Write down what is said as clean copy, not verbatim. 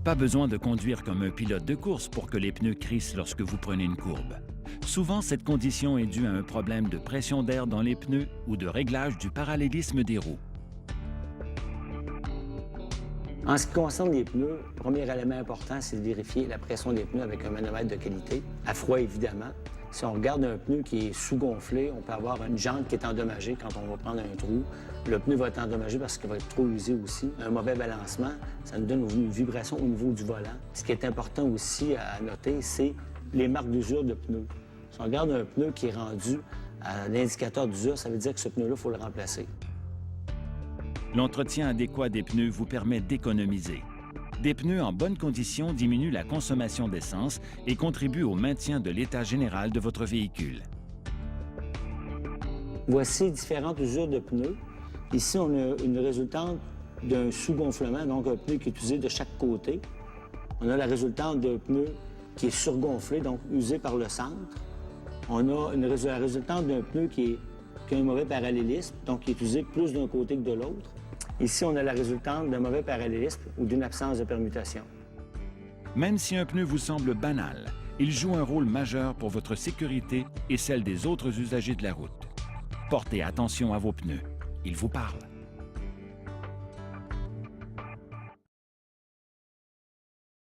Pas besoin de conduire comme un pilote de course pour que les pneus crissent lorsque vous prenez une courbe. Souvent, cette condition est due à un problème de pression d'air dans les pneus ou de réglage du parallélisme des roues. En ce qui concerne les pneus, le premier élément important, c'est de vérifier la pression des pneus avec un manomètre de qualité, à froid évidemment. Si on regarde un pneu qui est sous-gonflé, on peut avoir une jante qui est endommagée quand on va prendre un trou. Le pneu va être endommagé parce qu'il va être trop usé aussi. Un mauvais balancement, ça nous donne une vibration au niveau du volant. Ce qui est important aussi à noter, c'est les marques d'usure de pneus. Si on regarde un pneu qui est rendu à l'indicateur d'usure, ça veut dire que ce pneu-là, il faut le remplacer. L'entretien adéquat des pneus vous permet d'économiser. Des pneus en bonne condition diminuent la consommation d'essence et contribuent au maintien de l'état général de votre véhicule. Voici différentes usures de pneus. Ici, on a une résultante d'un sous-gonflement, donc un pneu qui est usé de chaque côté. On a la résultante d'un pneu qui est surgonflé, donc usé par le centre. On a la résultante d'un pneu qui a un mauvais parallélisme, donc qui est usé plus d'un côté que de l'autre. Ici, on a la résultante d'un mauvais parallélisme ou d'une absence de permutation. Même si un pneu vous semble banal, il joue un rôle majeur pour votre sécurité et celle des autres usagers de la route. Portez attention à vos pneus. Ils vous parlent.